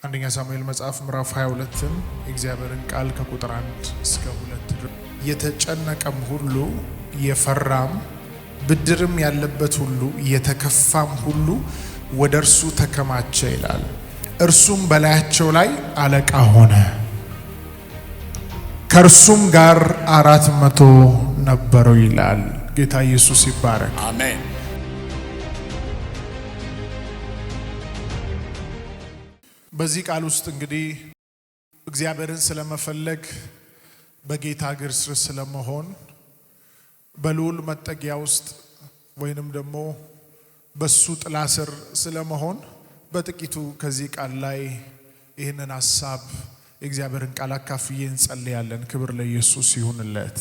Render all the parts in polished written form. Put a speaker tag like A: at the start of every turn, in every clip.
A: አንደኛ ሳሙኤል መጽሐፍ ምዕራፍ 22 የእግዚአብሔርን ቃል ከቁጥር 1 እስከ 2 የተጨነቀም ሁሉ የፈራም ብድርም ያለበት ሁሉ የተከፋም ሁሉ ወደ እርሱ ተከማቸ ይላል። እርሱም በላያቸው ላይ አለቃ ሆነ። ከእርሱም ጋር 400 ነበረው ይላል። ጌታ ኢየሱስ ይባረክ።
B: አሜን።
A: በዚህ ቃል ውስጥ እንግዲህ እግዚአብሔርን ስለመፈለግ፣ በጌታ እግር ስር ስለመሆን፣ በልዑል መጠጊያ ውስጥ ወይንም ደግሞ በሱ ጥላ ስር ስለመሆን በጥቂቱ ከዚህ ቃል ላይ ይህንን ሐሳብ የእግዚአብሔርን ቃል አካፍዬ እንጸልያለን። ክብር ለኢየሱስ ይሁንለት።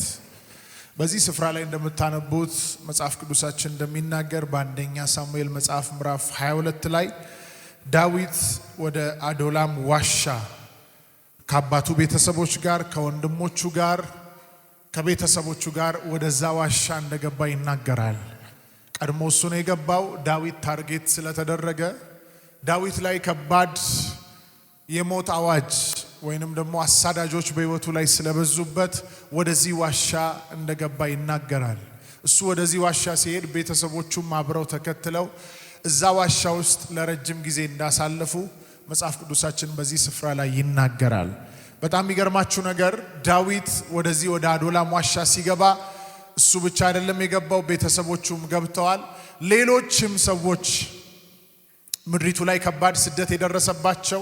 A: በዚህ ስፍራ ላይ እንደምታነቡት መጽሐፍ ቅዱሳችን እንደሚናገር በአንደኛ ሳሙኤል መጽሐፍ ምዕራፍ 22 ላይ ዳዊት ወደ አዶላም ዋሻ ከአባቱ ቤተሰቦች ጋር ከወንድሞቹ ጋር ከቤተሰቦቹ ጋር ወደዛ ዋሻ እንደገባ ይናገራል። ቀድሞ እሱ ነው የገባው። ዳዊት ታርጌት ስለተደረገ ዳዊት ላይ ከባድ የሞት አዋጅ ወይንም ደግሞ አሳዳጆች በሕይወቱ ላይ ስለበዙበት ወደዚህ ዋሻ እንደገባ ይናገራል። እሱ ወደዚህ ዋሻ ሲሄድ ቤተሰቦቹም አብረው ተከትለው እዛ ዋሻ ውስጥ ለረጅም ጊዜ እንዳሳለፉ መጽሐፍ ቅዱሳችን በዚህ ስፍራ ላይ ይናገራል። በጣም የሚገርማችሁ ነገር ዳዊት ወደዚህ ወደ አዶላም ዋሻ ሲገባ እሱ ብቻ አይደለም የገባው፣ ቤተሰቦቹም ገብተዋል። ሌሎችም ሰዎች ምድሪቱ ላይ ከባድ ስደት የደረሰባቸው፣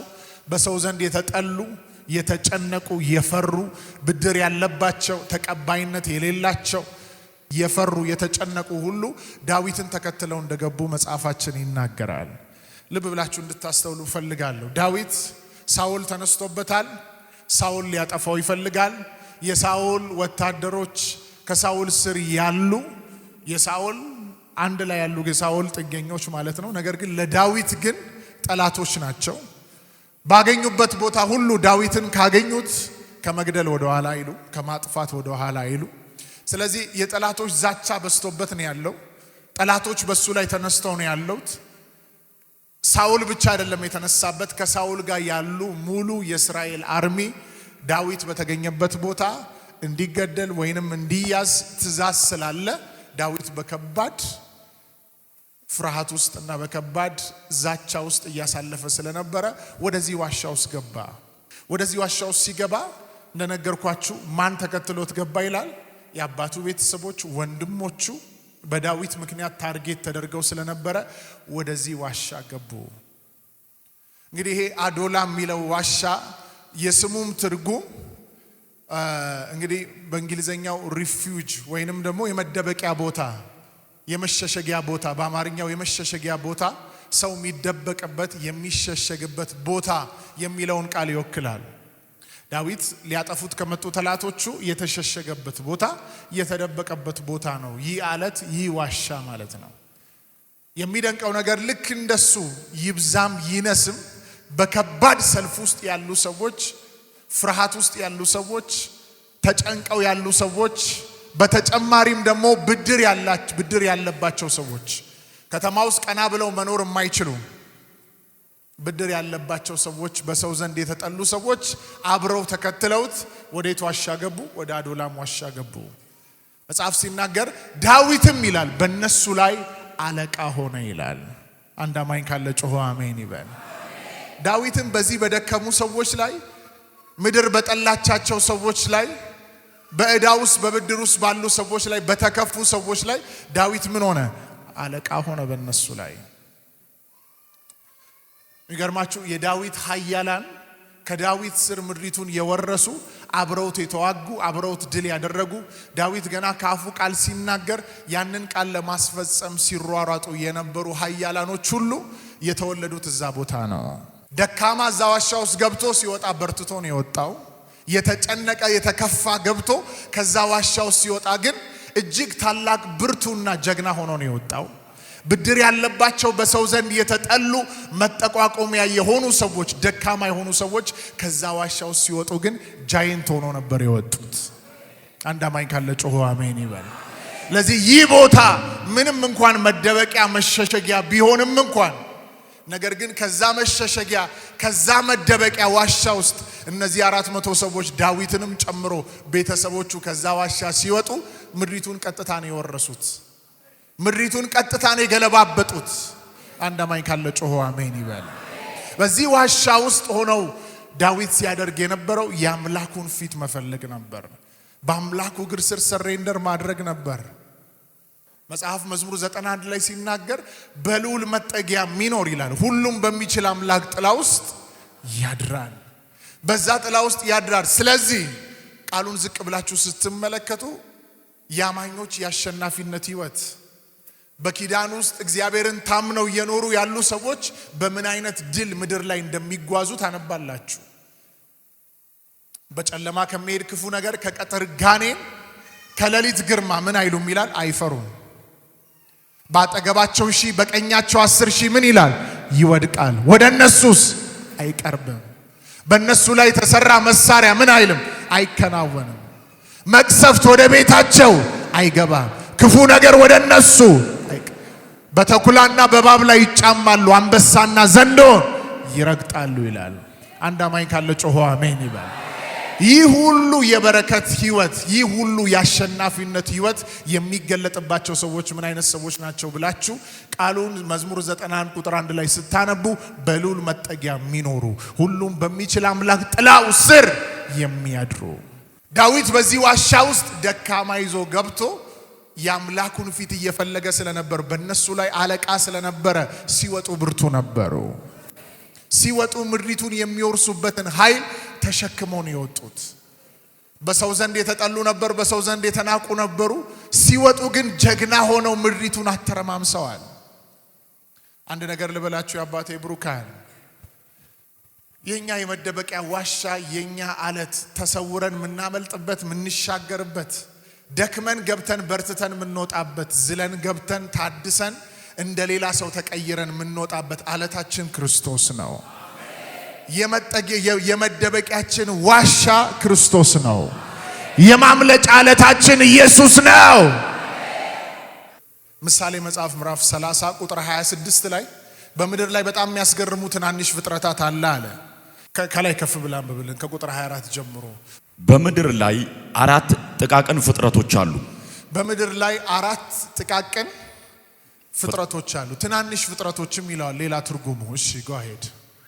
A: በሰው ዘንድ የተጠሉ፣ የተጨነቁ፣ የፈሩ፣ ብድር ያለባቸው፣ ተቀባይነት የሌላቸው፣ የፈሩ የተጨነቁ ሁሉ ዳዊትን ተከትለው እንደገቡ መጽሐፋችን ይናገራል። ልብ ብላችሁ እንድታስተውሉ ፈልጋለሁ። ዳዊት ሳኦል ተነስቶበታል። ሳኦል ሊያጠፋው ይፈልጋል። የሳኦል ወታደሮች ከሳኦል ስር ያሉ የሳኦል አንድ ላይ ያሉ የሳኦል ጥገኞች ማለት ነው። ነገር ግን ለዳዊት ግን ጠላቶች ናቸው። ባገኙበት ቦታ ሁሉ ዳዊትን ካገኙት ከመግደል ወደ ኋላ አይሉ፣ ከማጥፋት ወደ ኋላ አይሉ። ስለዚህ የጠላቶች ዛቻ በስቶበት ነው ያለው። ጠላቶች በሱ ላይ ተነስተው ነው ያሉት። ሳኦል ብቻ አይደለም የተነሳበት፣ ከሳኦል ጋር ያሉ ሙሉ የእስራኤል አርሚ ዳዊት በተገኘበት ቦታ እንዲገደል ወይንም እንዲያዝ ትእዛዝ ስላለ ዳዊት በከባድ ፍርሃት ውስጥ እና በከባድ ዛቻ ውስጥ እያሳለፈ ስለነበረ ወደዚህ ዋሻ ውስጥ ገባ። ወደዚህ ዋሻ ውስጥ ሲገባ እንደነገርኳችሁ ማን ተከትሎት ገባ ይላል? የአባቱ ቤተሰቦች፣ ወንድሞቹ በዳዊት ምክንያት ታርጌት ተደርገው ስለነበረ ወደዚህ ዋሻ ገቡ። እንግዲህ ይሄ አዶላም የሚለው ዋሻ የስሙም ትርጉም እንግዲህ በእንግሊዘኛው ሪፊውጅ ወይንም ደግሞ የመደበቂያ ቦታ፣ የመሸሸጊያ ቦታ፣ በአማርኛው የመሸሸጊያ ቦታ፣ ሰው የሚደበቅበት የሚሸሸግበት ቦታ የሚለውን ቃል ይወክላል። ዳዊት ሊያጠፉት ከመጡ ጠላቶቹ የተሸሸገበት ቦታ፣ የተደበቀበት ቦታ ነው። ይህ አለት፣ ይህ ዋሻ ማለት ነው። የሚደንቀው ነገር ልክ እንደሱ ይብዛም ይነስም በከባድ ሰልፍ ውስጥ ያሉ ሰዎች፣ ፍርሃት ውስጥ ያሉ ሰዎች፣ ተጨንቀው ያሉ ሰዎች፣ በተጨማሪም ደግሞ ብድር ያለባቸው ሰዎች፣ ከተማ ውስጥ ቀና ብለው መኖር የማይችሉ ብድር ያለባቸው ሰዎች፣ በሰው ዘንድ የተጠሉ ሰዎች አብረው ተከትለውት ወዴት ዋሻ ገቡ? ወደ አዶላም ዋሻ ገቡ። መጽሐፍ ሲናገር ዳዊትም ይላል በእነሱ ላይ አለቃ ሆነ ይላል። አንድ አማኝ ካለ ጮሆ አሜን ይበል። ዳዊትም በዚህ በደከሙ ሰዎች ላይ፣ ምድር በጠላቻቸው ሰዎች ላይ፣ በዕዳ ውስጥ በብድር ውስጥ ባሉ ሰዎች ላይ፣ በተከፉ ሰዎች ላይ ዳዊት ምን ሆነ? አለቃ ሆነ በእነሱ ላይ። የሚገርማችሁ የዳዊት ኃያላን ከዳዊት ስር ምድሪቱን የወረሱ አብረውት የተዋጉ አብረውት ድል ያደረጉ ዳዊት ገና ከአፉ ቃል ሲናገር ያንን ቃል ለማስፈጸም ሲሯሯጡ የነበሩ ኃያላኖች ሁሉ የተወለዱት እዛ ቦታ ነው። ደካማ እዛ ዋሻ ውስጥ ገብቶ ሲወጣ በርትቶ ነው የወጣው። የተጨነቀ የተከፋ ገብቶ ከዛ ዋሻ ውስጥ ሲወጣ ግን እጅግ ታላቅ ብርቱና ጀግና ሆኖ ነው የወጣው። ብድር ያለባቸው በሰው ዘንድ የተጠሉ መጠቋቆሚያ የሆኑ ሰዎች፣ ደካማ የሆኑ ሰዎች ከዛ ዋሻ ውስጥ ሲወጡ ግን ጃይንት ሆኖ ነበር የወጡት። አንድ አማኝ ካለ ጮሆ አሜን ይበል። ለዚህ ይህ ቦታ ምንም እንኳን መደበቂያ መሸሸጊያ ቢሆንም እንኳን ነገር ግን ከዛ መሸሸጊያ ከዛ መደበቂያ ዋሻ ውስጥ እነዚህ 400 ሰዎች ዳዊትንም ጨምሮ ቤተሰቦቹ ከዛ ዋሻ ሲወጡ ምድሪቱን ቀጥታ ነው የወረሱት። ምድሪቱን ቀጥታ ነው የገለባበጡት። አንድ አማኝ ካለ ጮሆ አሜን ይበል። በዚህ ዋሻ ውስጥ ሆነው ዳዊት ሲያደርግ የነበረው የአምላኩን ፊት መፈለግ ነበር። በአምላኩ እግር ስር ሰሬንደር ማድረግ ነበር። መጽሐፍ መዝሙር 91 ላይ ሲናገር በልዑል መጠጊያ ሚኖር ይላል። ሁሉም በሚችል አምላክ ጥላ ውስጥ ያድራል። በዛ ጥላ ውስጥ ያድራል። ስለዚህ ቃሉን ዝቅ ብላችሁ ስትመለከቱ ያማኞች የአሸናፊነት ህይወት በኪዳን ውስጥ እግዚአብሔርን ታምነው እየኖሩ ያሉ ሰዎች በምን አይነት ድል ምድር ላይ እንደሚጓዙ ታነባላችሁ። በጨለማ ከመሄድ ክፉ ነገር ከቀትር ጋኔን ከሌሊት ግርማ ምን አይሉም ይላል፣ አይፈሩም። ባጠገባቸው 1000 በቀኛቸው 10,000 ምን ይላል ይወድቃል፣ ወደ እነሱስ አይቀርብም። በእነሱ ላይ የተሰራ መሳሪያ ምን አይልም አይከናወንም። መቅሰፍት ወደ ቤታቸው አይገባም። ክፉ ነገር ወደ እነሱ በተኩላና በእባብ ላይ ይጫማሉ፣ አንበሳና ዘንዶን ይረግጣሉ ይላል። አንድ አማኝ ካለ ጮሆ አሜን ይበል። ይህ ሁሉ የበረከት ህይወት፣ ይህ ሁሉ የአሸናፊነት ህይወት የሚገለጥባቸው ሰዎች ምን አይነት ሰዎች ናቸው ብላችሁ ቃሉን መዝሙር 91 ቁጥር 1 ላይ ስታነቡ በልዑል መጠጊያ የሚኖሩ ሁሉም በሚችል አምላክ ጥላው ስር የሚያድሩ። ዳዊት በዚህ ዋሻ ውስጥ ደካማ ይዞ ገብቶ የአምላኩን ፊት እየፈለገ ስለነበር በእነሱ ላይ አለቃ ስለነበረ ሲወጡ ብርቱ ነበሩ። ሲወጡ ምድሪቱን የሚወርሱበትን ኃይል ተሸክመው ነው የወጡት። በሰው ዘንድ የተጠሉ ነበር፣ በሰው ዘንድ የተናቁ ነበሩ። ሲወጡ ግን ጀግና ሆነው ምድሪቱን አተረማምሰዋል። አንድ ነገር ልበላችሁ የአባቴ ብሩካን፣ የኛ የመደበቂያ ዋሻ የኛ አለት ተሰውረን ምናመልጥበት ምንሻገርበት፣ ደክመን ገብተን በርትተን ምንወጣበት፣ ዝለን ገብተን ታድሰን እንደሌላ ሰው ተቀይረን ምንወጣበት አለታችን ክርስቶስ ነው። የመደበቂያችን ዋሻ ክርስቶስ ነው። የማምለጫ አለታችን ኢየሱስ ነው። ምሳሌ መጽሐፍ ምዕራፍ 30 ቁጥር 26 ላይ በምድር ላይ በጣም የሚያስገርሙ ትናንሽ ፍጥረታት አለ። ከላይ ከፍ ብለን በብለን ከቁጥር 24 ጀምሮ
B: በምድር ላይ 4 ጥቃቅን ፍጥረቶች አሉ።
A: በምድር ላይ 4 ጥቃቅን ፍጥረቶች አሉ። ትናንሽ ፍጥረቶችም ይላል ሌላ ትርጉሙ። እሺ go ahead።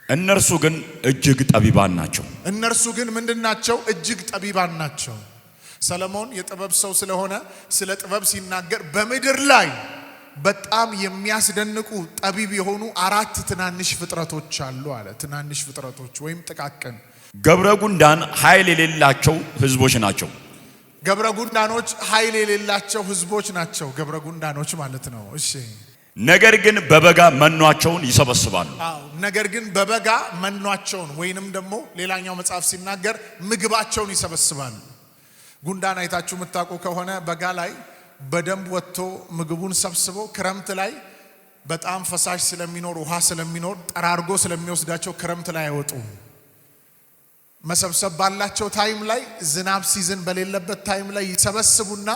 B: እነርሱ ግን እጅግ ጠቢባን ናቸው።
A: እነርሱ ግን ምንድናቸው? እጅግ ጠቢባን ናቸው። ሰለሞን የጥበብ ሰው ስለሆነ ስለ ጥበብ ሲናገር በምድር ላይ በጣም የሚያስደንቁ ጠቢብ የሆኑ 4 ትናንሽ ፍጥረቶች አሉ አለ። ትናንሽ ፍጥረቶች ወይም ጥቃቅን
B: ገብረ ጉንዳን ኃይል የሌላቸው ህዝቦች ናቸው።
A: ገብረ ጉንዳኖች ኃይል የሌላቸው ህዝቦች ናቸው። ገብረ ጉንዳኖች ማለት ነው። እሺ
B: ነገር ግን በበጋ መኗቸውን ይሰበስባሉ።
A: ነገር ግን በበጋ መኗቸውን ወይንም ደግሞ ሌላኛው መጽሐፍ ሲናገር ምግባቸውን ይሰበስባሉ። ጉንዳን አይታችሁ የምታውቁ ከሆነ በጋ ላይ በደንብ ወጥቶ ምግቡን ሰብስቦ ክረምት ላይ በጣም ፈሳሽ ስለሚኖር ውሃ ስለሚኖር ጠራርጎ ስለሚወስዳቸው ክረምት ላይ አይወጡም። መሰብሰብ ባላቸው ታይም ላይ ዝናብ ሲዝን በሌለበት ታይም ላይ ይሰበስቡና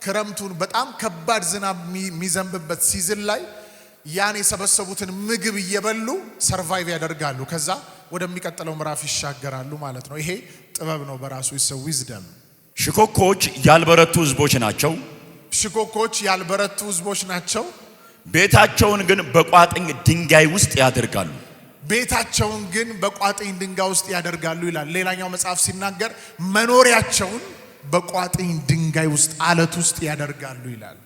A: ክረምቱን በጣም ከባድ ዝናብ የሚዘንብበት ሲዝን ላይ ያን የሰበሰቡትን ምግብ እየበሉ ሰርቫይቭ ያደርጋሉ። ከዛ ወደሚቀጥለው ምዕራፍ ይሻገራሉ ማለት ነው። ይሄ ጥበብ ነው በራሱ ይሰው ዊዝደም።
B: ሽኮኮች ያልበረቱ ህዝቦች ናቸው።
A: ሽኮኮች ያልበረቱ ህዝቦች ናቸው።
B: ቤታቸውን ግን በቋጥኝ ድንጋይ ውስጥ ያደርጋሉ።
A: ቤታቸውን ግን በቋጥኝ ድንጋይ ውስጥ ያደርጋሉ ይላል። ሌላኛው መጽሐፍ ሲናገር መኖሪያቸውን በቋጥኝ ድንጋይ ውስጥ አለት ውስጥ ያደርጋሉ ይላል።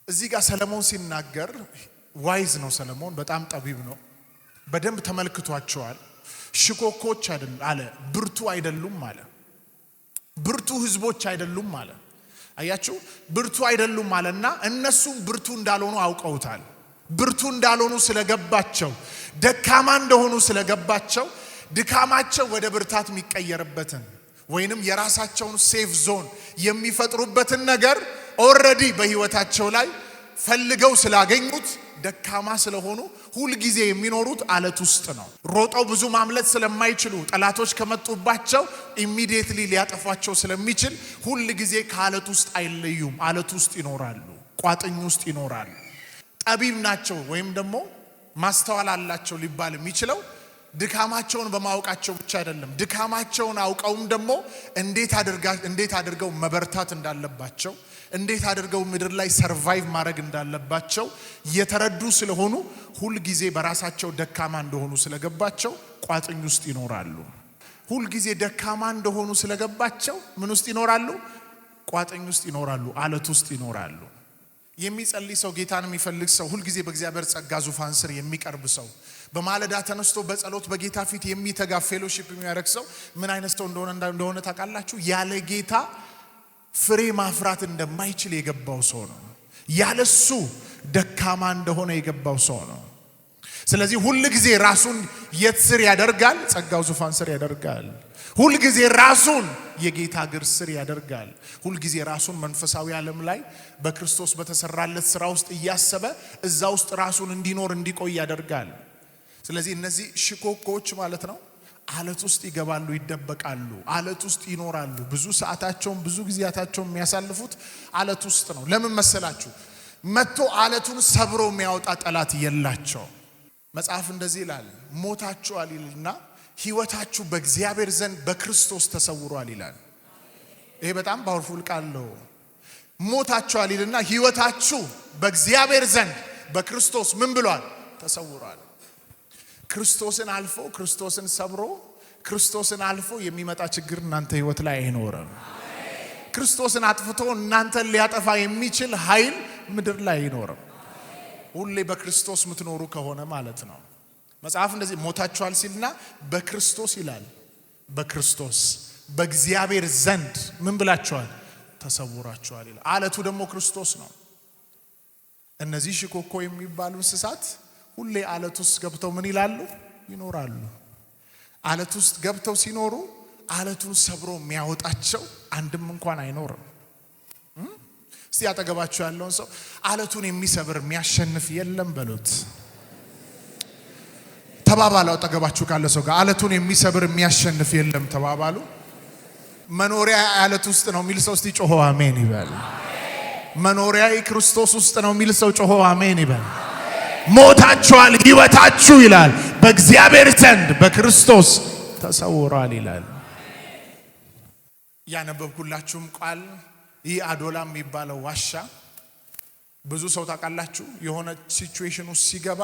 A: እዚህ ጋር ሰለሞን ሲናገር ዋይዝ ነው። ሰለሞን በጣም ጠቢብ ነው። በደንብ ተመልክቷቸዋል። ሽኮኮች አይደሉም አለ፣ ብርቱ አይደሉም አለ። ብርቱ ህዝቦች አይደሉም አለ። አያችሁ፣ ብርቱ አይደሉም አለና እነሱም ብርቱ እንዳልሆኑ አውቀውታል። ብርቱ እንዳልሆኑ ስለገባቸው፣ ደካማ እንደሆኑ ስለገባቸው ድካማቸው ወደ ብርታት የሚቀየርበትን ወይንም የራሳቸውን ሴፍ ዞን የሚፈጥሩበትን ነገር ኦልሬዲ በህይወታቸው ላይ ፈልገው ስላገኙት ደካማ ስለሆኑ ሁሉ ጊዜ የሚኖሩት አለት ውስጥ ነው። ሮጠው ብዙ ማምለጥ ስለማይችሉ ጠላቶች ከመጡባቸው ኢሚዲየትሊ ሊያጠፏቸው ስለሚችል ሁሉ ጊዜ ከአለት ውስጥ አይለዩም። አለት ውስጥ ይኖራሉ፣ ቋጥኝ ውስጥ ይኖራሉ። ጠቢብ ናቸው ወይም ደግሞ ማስተዋል አላቸው ሊባል የሚችለው ድካማቸውን በማወቃቸው ብቻ አይደለም። ድካማቸውን አውቀውም ደግሞ እንዴት አድርገው መበርታት እንዳለባቸው፣ እንዴት አድርገው ምድር ላይ ሰርቫይቭ ማድረግ እንዳለባቸው የተረዱ ስለሆኑ ሁል ጊዜ በራሳቸው ደካማ እንደሆኑ ስለገባቸው ቋጥኝ ውስጥ ይኖራሉ። ሁል ጊዜ ደካማ እንደሆኑ ስለገባቸው ምን ውስጥ ይኖራሉ? ቋጥኝ ውስጥ ይኖራሉ፣ አለት ውስጥ ይኖራሉ። የሚጸልይ ሰው፣ ጌታን የሚፈልግ ሰው፣ ሁል ጊዜ በእግዚአብሔር ጸጋ ዙፋን ስር የሚቀርብ ሰው፣ በማለዳ ተነስቶ በጸሎት በጌታ ፊት የሚተጋ ፌሎሺፕ የሚያደርግ ሰው ምን አይነት ሰው እንደሆነ ታውቃላችሁ? ያለ ጌታ ፍሬ ማፍራት እንደማይችል የገባው ሰው ነው። ያለሱ ደካማ እንደሆነ የገባው ሰው ነው። ስለዚህ ሁል ጊዜ ራሱን የት ስር ያደርጋል? ጸጋው ዙፋን ስር ያደርጋል። ሁል ጊዜ ራሱን የጌታ እግር ስር ያደርጋል። ሁል ጊዜ ራሱን መንፈሳዊ ዓለም ላይ በክርስቶስ በተሰራለት ስራ ውስጥ እያሰበ እዛ ውስጥ ራሱን እንዲኖር እንዲቆይ ያደርጋል። ስለዚህ እነዚህ ሽኮኮች ማለት ነው አለት ውስጥ ይገባሉ፣ ይደበቃሉ፣ አለት ውስጥ ይኖራሉ። ብዙ ሰዓታቸውን ብዙ ጊዜያታቸውን የሚያሳልፉት አለት ውስጥ ነው። ለምን መሰላችሁ? መጥቶ አለቱን ሰብሮ የሚያወጣ ጠላት የላቸው። መጽሐፍ እንደዚህ ይላል፣ ሞታችኋል ይልና ሕይወታችሁ በእግዚአብሔር ዘንድ በክርስቶስ ተሰውሯል ይላል። ይሄ በጣም ፓወርፉል ቃል ነው። ሞታችኋል ይልና ሕይወታችሁ በእግዚአብሔር ዘንድ በክርስቶስ ምን ብሏል? ተሰውሯል። ክርስቶስን አልፎ ክርስቶስን ሰብሮ ክርስቶስን አልፎ የሚመጣ ችግር እናንተ ሕይወት ላይ አይኖርም። ክርስቶስን አጥፍቶ እናንተን ሊያጠፋ የሚችል ኃይል ምድር ላይ አይኖርም። ሁሌ በክርስቶስ የምትኖሩ ከሆነ ማለት ነው። መጽሐፍ እንደዚህ ሞታችኋል ሲልና በክርስቶስ ይላል። በክርስቶስ በእግዚአብሔር ዘንድ ምን ብላችኋል? ተሰውራችኋል ይላል። አለቱ ደግሞ ክርስቶስ ነው። እነዚህ ሽኮኮ የሚባሉ እንስሳት ሁሌ አለት ውስጥ ገብተው ምን ይላሉ? ይኖራሉ። አለት ውስጥ ገብተው ሲኖሩ አለቱን ሰብሮ የሚያወጣቸው አንድም እንኳን አይኖርም። እስቲ አጠገባችሁ ያለውን ሰው አለቱን የሚሰብር የሚያሸንፍ የለም በሉት። ተባባሉ። አጠገባችሁ ካለ ሰው ጋር አለቱን የሚሰብር የሚያሸንፍ የለም ተባባሉ። መኖሪያ አለት ውስጥ ነው የሚል ሰው እስቲ ጮሆ አሜን ይበል። መኖሪያ ክርስቶስ ውስጥ ነው የሚል ሰው ጮሆ አሜን ይበል። ሞታችኋል፣ ሕይወታችሁ ይላል በእግዚአብሔር ዘንድ በክርስቶስ ተሰውሯል ይላል። ያነበብኩላችሁም ቃል ይህ አዶላም የሚባለው ዋሻ ብዙ ሰው ታውቃላችሁ፣ የሆነ ሲቹዌሽን ውስጥ ሲገባ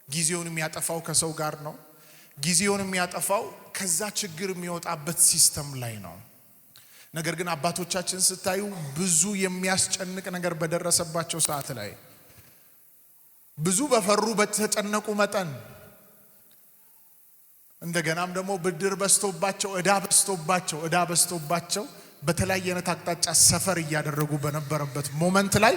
A: ጊዜውን የሚያጠፋው ከሰው ጋር ነው። ጊዜውን የሚያጠፋው ከዛ ችግር የሚወጣበት ሲስተም ላይ ነው። ነገር ግን አባቶቻችን ስታዩ ብዙ የሚያስጨንቅ ነገር በደረሰባቸው ሰዓት ላይ ብዙ በፈሩ በተጨነቁ መጠን እንደገናም ደግሞ ብድር በስቶባቸው ዕዳ በስቶባቸው በተለያየ አይነት አቅጣጫ ሰፈር እያደረጉ በነበረበት ሞመንት ላይ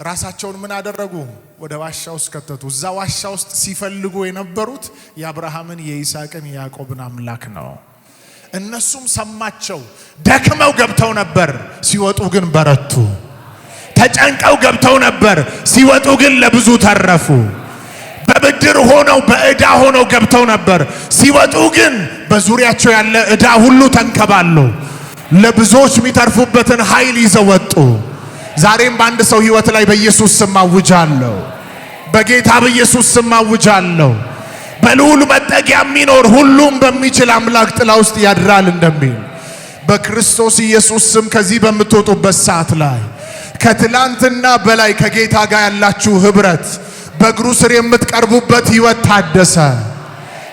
A: ራሳቸውን ምን አደረጉ? ወደ ዋሻ ውስጥ ከተቱ። እዛ ዋሻ ውስጥ ሲፈልጉ የነበሩት የአብርሃምን የይስሐቅን የያዕቆብን አምላክ ነው። እነሱም ሰማቸው። ደክመው ገብተው ነበር፣ ሲወጡ ግን በረቱ። ተጨንቀው ገብተው ነበር፣ ሲወጡ ግን ለብዙ ተረፉ። በብድር ሆነው በዕዳ ሆነው ገብተው ነበር፣ ሲወጡ ግን በዙሪያቸው ያለ ዕዳ ሁሉ ተንከባሉ። ለብዙዎች የሚተርፉበትን ኃይል ይዘው ወጡ። ዛሬም በአንድ ሰው ሕይወት ላይ በኢየሱስ ስም አውጃለሁ፣ በጌታ በኢየሱስ ስም አውጃለሁ። በልዑል መጠጊያ የሚኖር ሁሉም በሚችል አምላክ ጥላ ውስጥ ያድራል እንደሚል በክርስቶስ ኢየሱስ ስም ከዚህ በምትወጡበት ሰዓት ላይ ከትላንትና በላይ ከጌታ ጋር ያላችሁ ህብረት በእግሩ ስር የምትቀርቡበት ሕይወት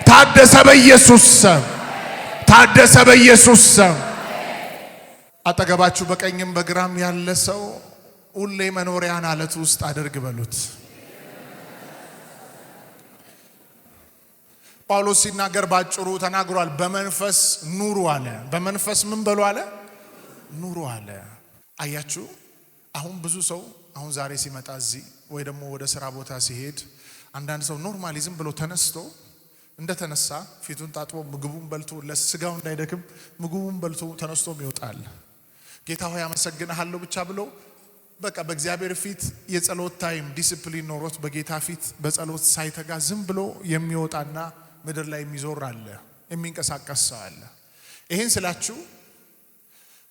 A: ታደሰ በኢየሱስ ስም፣ ታደሰ በኢየሱስ ስም። አጠገባችሁ በቀኝም በግራም ያለ ሰው ሁሌ መኖሪያን አለት ውስጥ አድርግ በሉት። ጳውሎስ ሲናገር ባጭሩ ተናግሯል። በመንፈስ ኑሩ አለ። በመንፈስ ምን በሉ አለ? ኑሩ አለ። አያችሁ፣ አሁን ብዙ ሰው አሁን ዛሬ ሲመጣ እዚህ ወይ ደግሞ ወደ ስራ ቦታ ሲሄድ አንዳንድ ሰው ኖርማሊዝም ብሎ ተነስቶ እንደተነሳ ፊቱን ታጥቦ ምግቡን በልቶ ለስጋው እንዳይደክም ምግቡን በልቶ ተነስቶም ይወጣል። ጌታ ሆይ አመሰግንሃለሁ ብቻ ብሎ በቃ በእግዚአብሔር ፊት የጸሎት ታይም ዲሲፕሊን ኖሮት በጌታ ፊት በጸሎት ሳይተጋ ዝም ብሎ የሚወጣና ምድር ላይ የሚዞር አለ፣ የሚንቀሳቀስ ሰው አለ። ይሄን ስላችሁ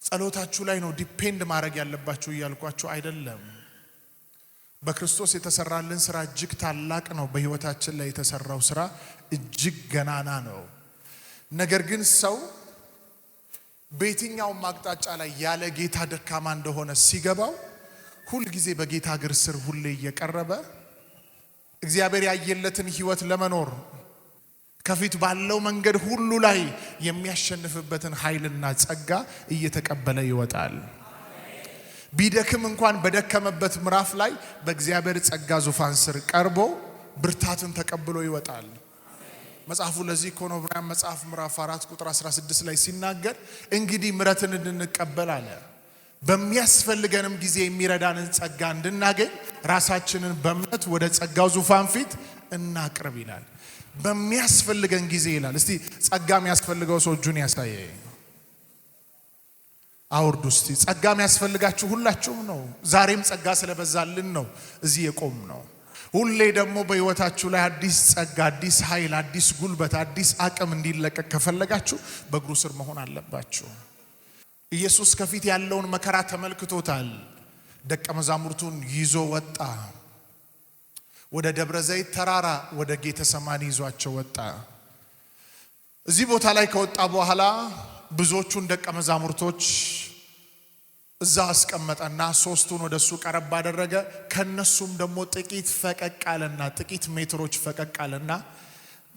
A: ጸሎታችሁ ላይ ነው ዲፔንድ ማድረግ ያለባችሁ እያልኳችሁ አይደለም። በክርስቶስ የተሰራልን ስራ እጅግ ታላቅ ነው። በህይወታችን ላይ የተሰራው ስራ እጅግ ገናና ነው። ነገር ግን ሰው በየትኛው አቅጣጫ ላይ ያለ ጌታ ደካማ እንደሆነ ሲገባው ሁሉ ጊዜ በጌታ እግር ስር ሁሌ እየቀረበ እግዚአብሔር ያየለትን ህይወት ለመኖር ከፊት ባለው መንገድ ሁሉ ላይ የሚያሸንፍበትን ኃይልና ጸጋ እየተቀበለ ይወጣል። ቢደክም እንኳን በደከመበት ምዕራፍ ላይ በእግዚአብሔር ጸጋ ዙፋን ስር ቀርቦ ብርታትን ተቀብሎ ይወጣል። መጽሐፉ ለዚህ ዕብራውያን መጽሐፍ ምዕራፍ 4 ቁጥር 16 ላይ ሲናገር እንግዲህ ምሕረትን እንድንቀበል አለ በሚያስፈልገንም ጊዜ የሚረዳንን ጸጋ እንድናገኝ ራሳችንን በእምነት ወደ ጸጋው ዙፋን ፊት እናቅርብ ይላል። በሚያስፈልገን ጊዜ ይላል። እስቲ ጸጋ የሚያስፈልገው ሰው እጁን ያሳየ። አውርዱ እስቲ። ጸጋ የሚያስፈልጋችሁ ሁላችሁም ነው። ዛሬም ጸጋ ስለበዛልን ነው እዚህ የቆም ነው። ሁሌ ደግሞ በህይወታችሁ ላይ አዲስ ጸጋ፣ አዲስ ኃይል፣ አዲስ ጉልበት፣ አዲስ አቅም እንዲለቀቅ ከፈለጋችሁ በእግሩ ስር መሆን አለባችሁ። ኢየሱስ ከፊት ያለውን መከራ ተመልክቶታል። ደቀ መዛሙርቱን ይዞ ወጣ። ወደ ደብረ ዘይት ተራራ ወደ ጌተሰማኒ ይዟቸው ወጣ። እዚህ ቦታ ላይ ከወጣ በኋላ ብዙዎቹን ደቀ መዛሙርቶች እዛ አስቀመጠና ሶስቱን ወደሱ ቀረብ አደረገ። ከነሱም ደግሞ ጥቂት ፈቀቅ አለና ጥቂት ሜትሮች ፈቀቅ አለና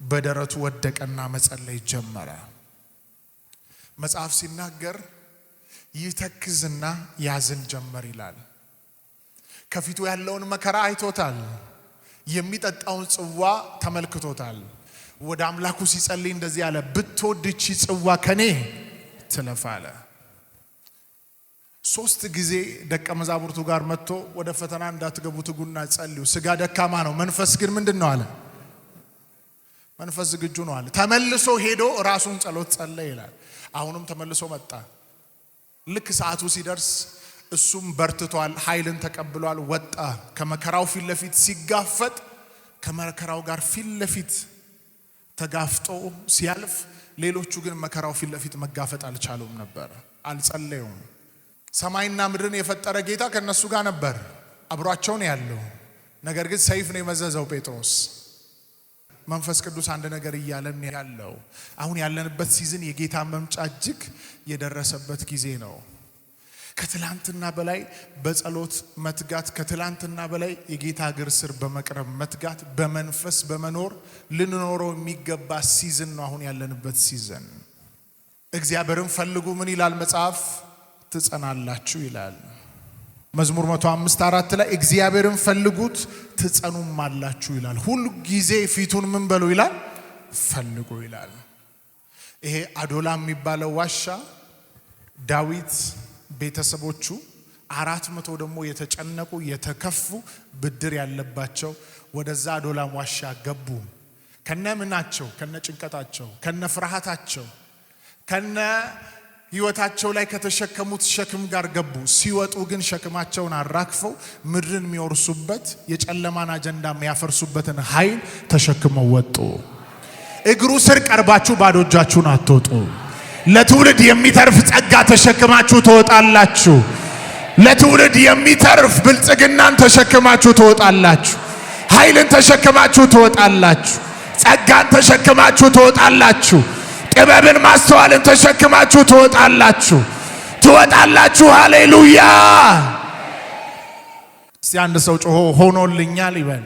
A: በደረቱ ወደቀና መጸለይ ጀመረ። መጽሐፍ ሲናገር ይተክዝና ያዝን ጀመር ይላል። ከፊቱ ያለውን መከራ አይቶታል። የሚጠጣውን ጽዋ ተመልክቶታል። ወደ አምላኩ ሲጸልይ እንደዚህ አለ፣ ብትወድ ይህች ጽዋ ከኔ ትለፍ አለ። 3 ጊዜ ደቀ መዛሙርቱ ጋር መጥቶ ወደ ፈተና እንዳትገቡ ትጉና ጸልዩ፣ ስጋ ደካማ ነው፣ መንፈስ ግን ምንድነው አለ፣ መንፈስ ዝግጁ ነው አለ። ተመልሶ ሄዶ ራሱን ጸሎት ጸለየ ይላል። አሁንም ተመልሶ መጣ። ልክ ሰዓቱ ሲደርስ እሱም በርትቷል፣ ኃይልን ተቀብሏል። ወጣ። ከመከራው ፊት ለፊት ሲጋፈጥ ከመከራው ጋር ፊት ለፊት ተጋፍጦ ሲያልፍ፣ ሌሎቹ ግን መከራው ፊት ለፊት መጋፈጥ አልቻሉም ነበር፣ አልጸለዩም። ሰማይና ምድርን የፈጠረ ጌታ ከነሱ ጋር ነበር፣ አብሯቸው ነው ያለው። ነገር ግን ሰይፍ ነው የመዘዘው ጴጥሮስ። መንፈስ ቅዱስ አንድ ነገር እያለን ያለው አሁን ያለንበት ሲዝን የጌታ መምጫ እጅግ የደረሰበት ጊዜ ነው። ከትላንትና በላይ በጸሎት መትጋት፣ ከትላንትና በላይ የጌታ እግር ስር በመቅረብ መትጋት፣ በመንፈስ በመኖር ልንኖረው የሚገባ ሲዝን ነው አሁን ያለንበት ሲዝን። እግዚአብሔርን ፈልጉ ምን ይላል መጽሐፍ? ትጸናላችሁ ይላል። መዝሙር 105:4 ላይ እግዚአብሔርን ፈልጉት ትጸኑም አላችሁ ይላል። ሁሉ ጊዜ ፊቱን ምን በሉ ይላል? ፈልጉ ይላል። ይሄ አዶላም የሚባለው ዋሻ ዳዊት ቤተሰቦቹ 400 ደግሞ የተጨነቁ የተከፉ ብድር ያለባቸው ወደዛ አዶላም ዋሻ ገቡ። ከነ ምናቸው፣ ከነ ጭንቀታቸው፣ ከነ ፍርሃታቸው፣ ከነ ህይወታቸው ላይ ከተሸከሙት ሸክም ጋር ገቡ። ሲወጡ ግን ሸክማቸውን አራክፈው ምድርን የሚወርሱበት የጨለማን አጀንዳ የሚያፈርሱበትን ኃይል ተሸክመው ወጡ። እግሩ ስር ቀርባችሁ ባዶ እጃችሁን አትወጡ። ለትውልድ የሚተርፍ ጸጋ ተሸክማችሁ ትወጣላችሁ። ለትውልድ የሚተርፍ ብልጽግናን ተሸክማችሁ ትወጣላችሁ። ኃይልን ተሸክማችሁ ትወጣላችሁ። ጸጋን ተሸክማችሁ ትወጣላችሁ። ጥበብን ማስተዋልን ተሸክማችሁ ትወጣላችሁ። ሃሌሉያ! እስቲ አንድ ሰው ጮሆ ሆኖልኛል ይበል።